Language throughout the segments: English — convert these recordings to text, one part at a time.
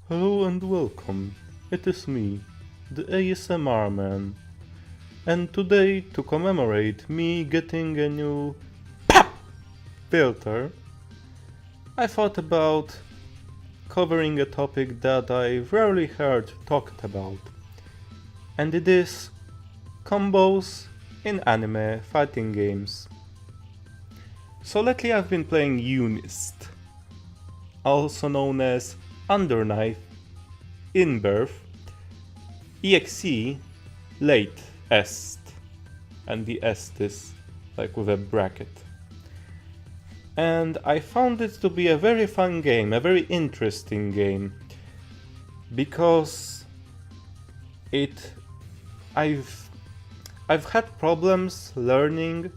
Hello and welcome. It is me, the ASMR man. And today, to commemorate me getting a new filter, I thought about covering a topic that I've rarely heard talked about. And it is combos in anime fighting games. So lately I've been playing Unist, also known as Underknife, Inbirth, EXE, Late Est, and the Est is like with a bracket. And I found it to be a very fun game, a very interesting game, because it I've had problems learning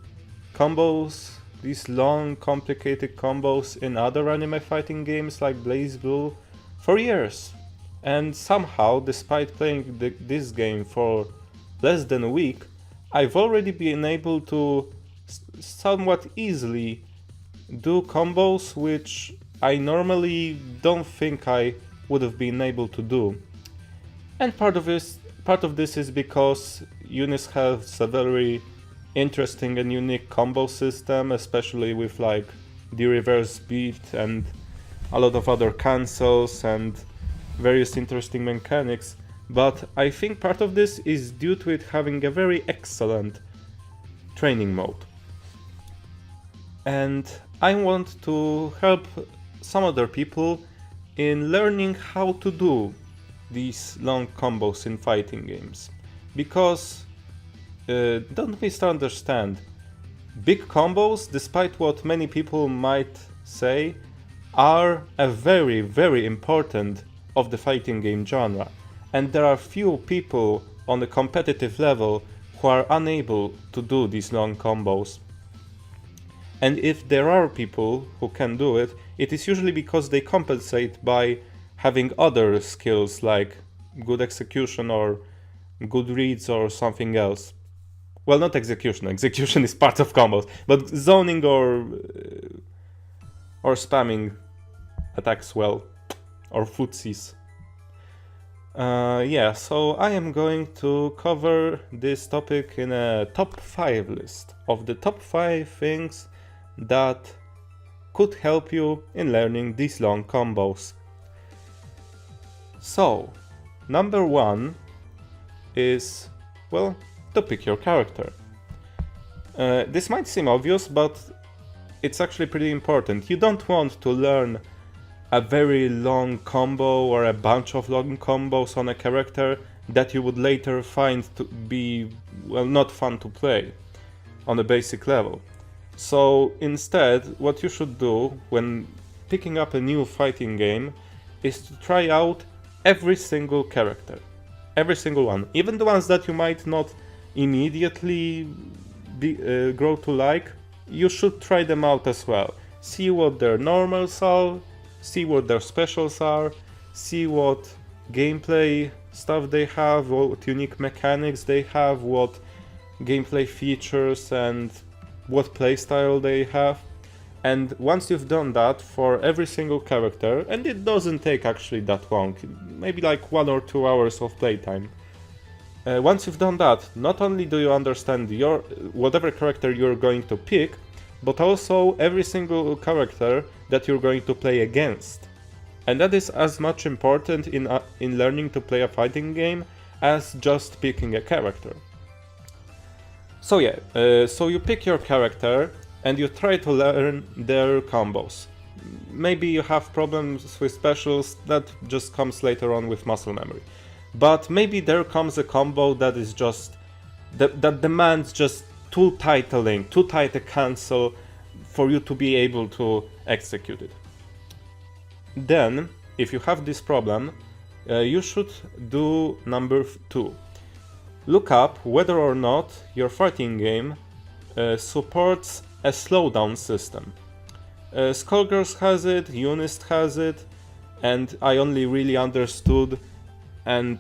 combos, these long complicated combos in other anime fighting games like BlazBlue for years. And somehow, despite playing this game for less than a week, I've already been able to somewhat easily do combos which I normally don't think I would have been able to do. And part of this is because Unist has a very interesting and unique combo system, especially with like the reverse beat and a lot of other cancels and various interesting mechanics, but I think part of this is due to it having a very excellent training mode. And I want to help some other people in learning how to do these long combos in fighting games. Because, don't misunderstand, big combos, despite what many people might say, are a very, very important of the fighting game genre, and there are few people on the competitive level who are unable to do these long combos. And if there are people who can do it, it is usually because they compensate by having other skills like good execution or good reads or something else. Well, not execution. Execution is part of combos, but zoning or spamming attacks well, or footsies. So I am going to cover this topic in a top 5 list of the top 5 things that could help you in learning these long combos. So, number 1 is, well, to pick your character. This might seem obvious, but it's actually pretty important. You don't want to learn a very long combo or a bunch of long combos on a character that you would later find to be, well, not fun to play on a basic level. So instead, what you should do when picking up a new fighting game is to try out every single character. Every single one. Even the ones that you might not immediately grow to like, you should try them out as well. See what their normals are, see what their specials are, see what gameplay stuff they have, what unique mechanics they have, what gameplay features and what playstyle they have. And once you've done that for every single character, and it doesn't take actually that long, maybe like 1 or 2 hours of playtime. Once you've done that, not only do you understand whatever character you're going to pick, but also every single character that you're going to play against. And that is as much important in learning to play a fighting game as just picking a character. So so you pick your character and you try to learn their combos. Maybe you have problems with specials, that just comes later on with muscle memory. But maybe there comes a combo that is just that demands just too tight a link, too tight a cancel for you to be able to execute it. Then, if you have this problem, you should do number 2. Look up whether or not your fighting game supports a slowdown system. Skullgirls has it, Unist has it, and I only really understood and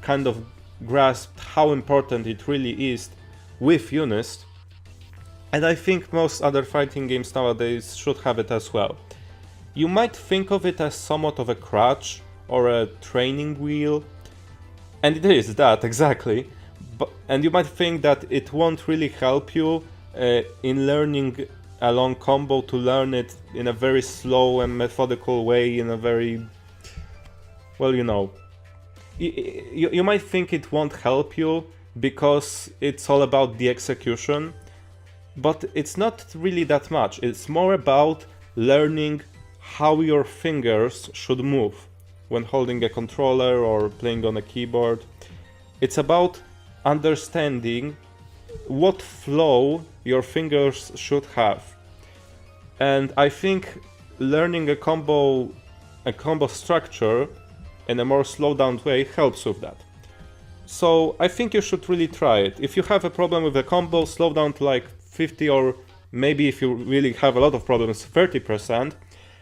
kind of grasped how important it really is with Unist, and I think most other fighting games nowadays should have it as well. You might think of it as somewhat of a crutch or a training wheel. And it is that, exactly. And you might think that it won't really help you in learning a long combo, to learn it in a very slow and methodical way, in a very, well, you know. You might think it won't help you because it's all about the execution, but it's not really that much. It's more about learning how your fingers should move when holding a controller or playing on a keyboard. It's about understanding what flow your fingers should have. And I think learning a combo structure in a more slowed down way helps with that. So I think you should really try it. If you have a problem with a combo, slow down to like 50, or maybe if you really have a lot of problems, 30%.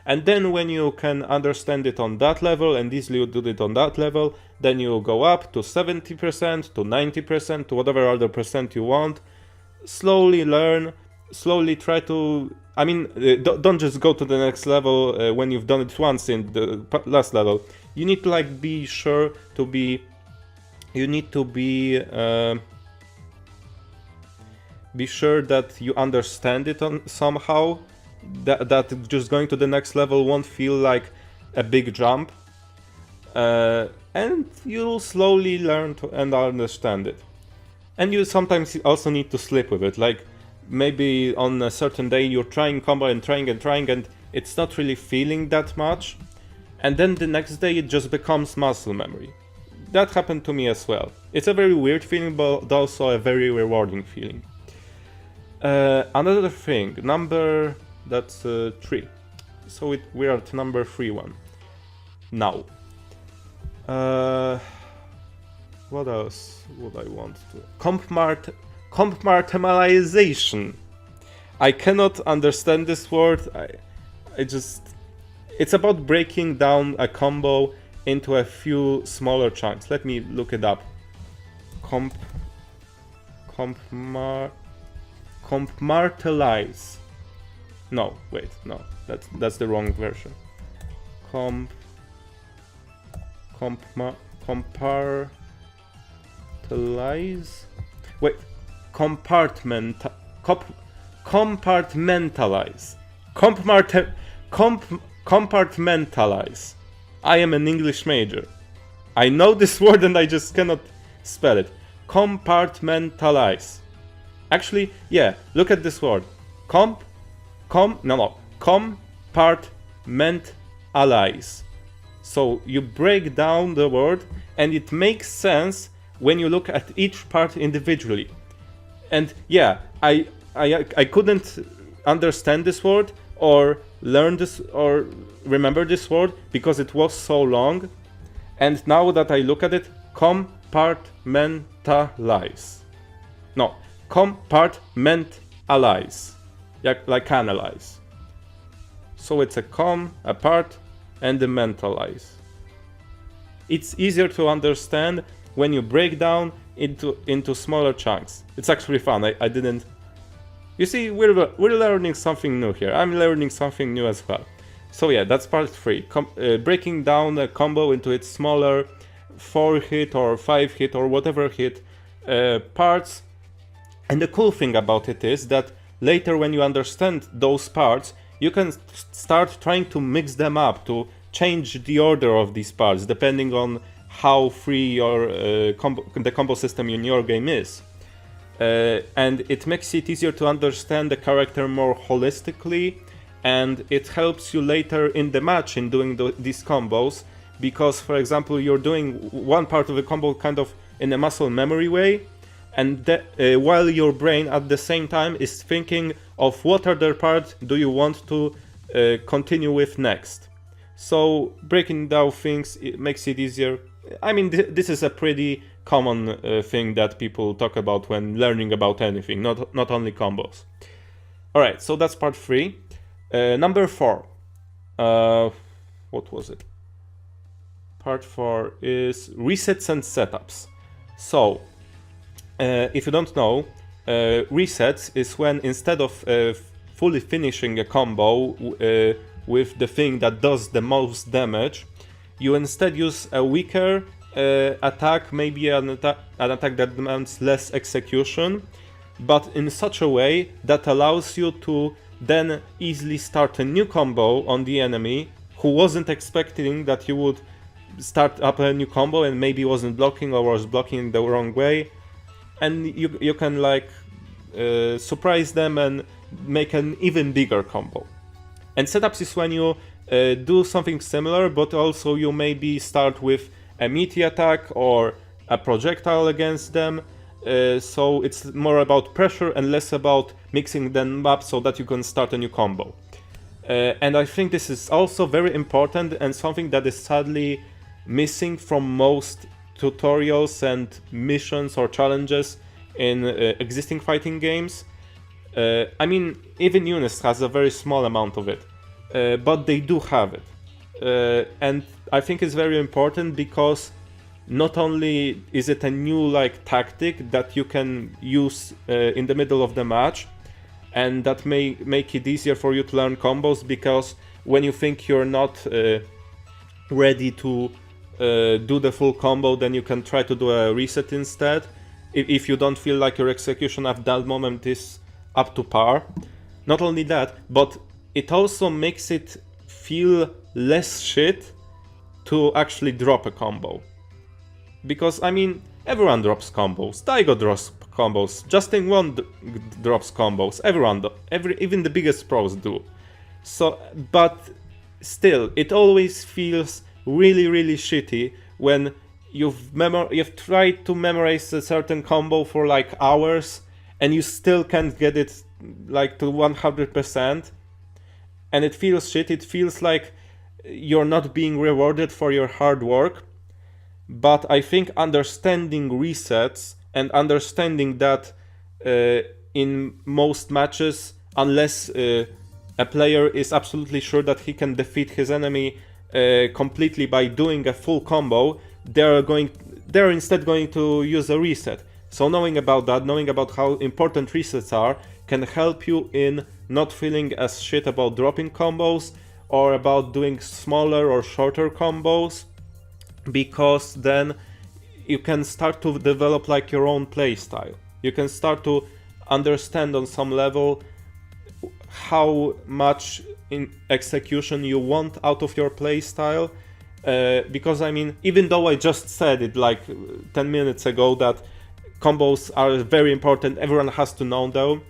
And then when you can understand it on that level and easily do it on that level, then you go up to 70%, to 90%, to whatever other percent you want. Slowly learn, slowly try to... I mean, don't just go to the next level when you've done it once in the last level. You need to like be sure to be... You need to be sure that you understand it somehow. That just going to the next level won't feel like a big jump. And you'll slowly learn to and understand it. And you sometimes also need to sleep with it. Like, maybe on a certain day you're trying combo and trying and it's not really feeling that much. And then the next day it just becomes muscle memory. That happened to me as well. It's a very weird feeling, but also a very rewarding feeling. Another thing, that's 3. So we're at number 3 one. Now. What else would I want to... Compartmentalization. I cannot understand this word. It's about breaking down a combo into a few smaller chunks. Let me look it up. Compartmentalize. No, wait, no, that's the wrong version. Compartmentalize. Wait, compartmentalize. Compartmentalize. I am an English major. I know this word and I just cannot spell it. Compartmentalize. Actually, yeah, look at this word. Compartmentalize. So you break down the word and it makes sense when you look at each part individually. And yeah, I couldn't understand this word or learn this or remember this word because it was so long. And now that I look at it, compartmentalize. No, compartmentalize. Like analyze. So it's a part, and the mentalize. It's easier to understand when you break down into smaller chunks. It's actually fun. I didn't... You see, we're learning something new here. I'm learning something new as well. So yeah, that's part 3. Breaking down a combo into its smaller 4-hit or 5-hit or whatever hit parts. And the cool thing about it is that later when you understand those parts, you can start trying to mix them up, to change the order of these parts, depending on how free your the combo system in your game is. And it makes it easier to understand the character more holistically, and it helps you later in the match in doing these combos, because, for example, you're doing one part of the combo kind of in a muscle memory way, and while your brain at the same time is thinking of what other part do you want to continue with next. So breaking down things, it makes it easier. I mean, this is a pretty common thing that people talk about when learning about anything, not only combos. Alright, so that's part 3. Number 4. What was it? Part 4 is resets and setups. So, if you don't know, resets is when instead of fully finishing a combo with the thing that does the most damage, you instead use a weaker attack, maybe an attack that demands less execution, but in such a way that allows you to then easily start a new combo on the enemy who wasn't expecting that you would start up a new combo and maybe wasn't blocking or was blocking the wrong way, and you can like surprise them and make an even bigger combo. And setups is when you do something similar, but also you maybe start with a meaty attack or a projectile against them, so it's more about pressure and less about mixing them up so that you can start a new combo. And I think this is also very important and something that is sadly missing from most tutorials and missions or challenges in existing fighting games. I mean, even Unis has a very small amount of it, but they do have it. And I think it's very important because not only is it a new like tactic that you can use in the middle of the match, and that may make it easier for you to learn combos, because when you think you're not ready to do the full combo, then you can try to do a reset instead, if you don't feel like your execution at that moment is up to par. Not only that, but it also makes it feel less shit to actually drop a combo. Because, I mean, everyone drops combos, Daigo drops combos, Justin Wong drops combos, even the biggest pros do. So, but still, it always feels really, really shitty when you've tried to memorize a certain combo for like hours and you still can't get it like to 100%, and it feels shit. It feels like you're not being rewarded for your hard work. But I think understanding resets and understanding that in most matches, unless a player is absolutely sure that he can defeat his enemy completely by doing a full combo, they're instead going to use a reset. So knowing about that, knowing about how important resets are, can help you in not feeling as shit about dropping combos or about doing smaller or shorter combos, because then you can start to develop like your own playstyle. You can start to understand on some level how much in execution you want out of your playstyle. Because I mean, even though I just said it like 10 minutes ago that combos are very important, everyone has to know them,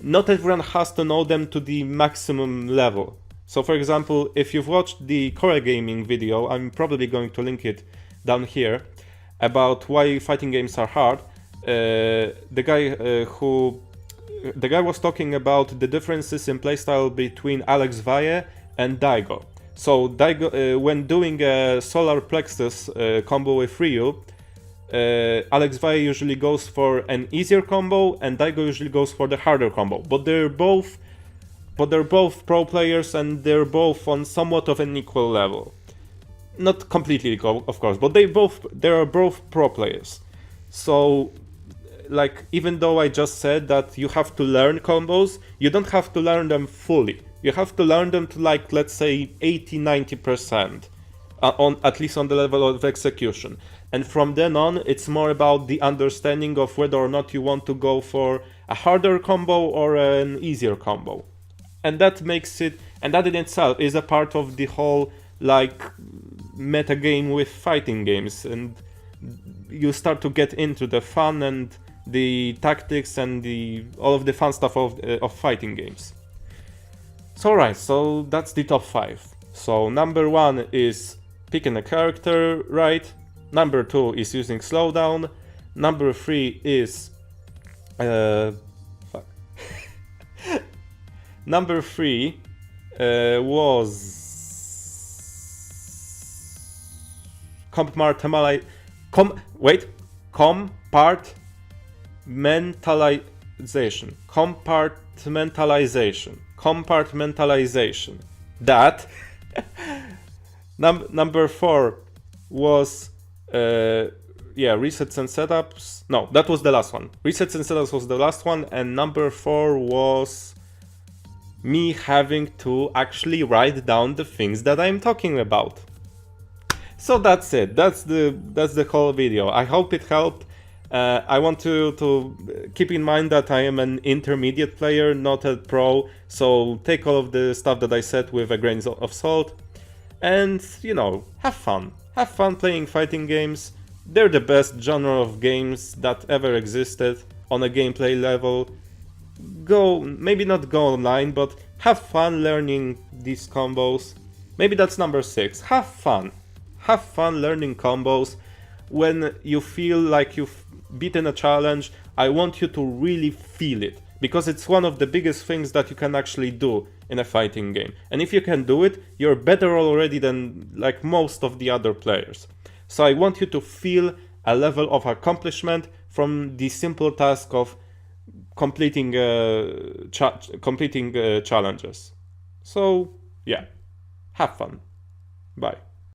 not everyone has to know them to the maximum level. So for example, if you've watched the Core Gaming video, I'm probably going to link it down here, about why fighting games are hard, the guy was talking about the differences in playstyle between Alex Valle and Daigo. So Daigo, when doing a Solar Plexus combo with Ryu, Alex Valle usually goes for an easier combo and Daigo usually goes for the harder combo. But they're both pro players and they're both on somewhat of an equal level. Not completely equal, of course, but they are both pro players. So, like, even though I just said that you have to learn combos, you don't have to learn them fully. You have to learn them to, like, let's say 80-90%, at least on the level of execution. And from then on, it's more about the understanding of whether or not you want to go for a harder combo or an easier combo. And that makes it, and that in itself is a part of the whole, like, meta game with fighting games, and you start to get into the fun and the tactics and all of the fun stuff of fighting games. So right, so that's the top 5. So number 1 is picking a character right, number 2 is using slowdown, number 3 is number 3 was compartmentalization. That. Number 4 was resets and setups. No, that was the last one. Resets and setups was the last one, and number 4 was me having to actually write down the things that I'm talking about. So that's it. That's the whole video. I hope it helped. I want to keep in mind that I am an intermediate player, not a pro, so take all of the stuff that I said with a grain of salt. And, you know, have fun. Have fun playing fighting games. They're the best genre of games that ever existed on a gameplay level. Maybe not go online, but have fun learning these combos. Maybe that's number 6. Have fun. Have fun learning combos. When you feel like you've beaten a challenge, I want you to really feel it, because it's one of the biggest things that you can actually do in a fighting game. And if you can do it, you're better already than like most of the other players. So I want you to feel a level of accomplishment from the simple task of completing challenges. So yeah, have fun. Bye.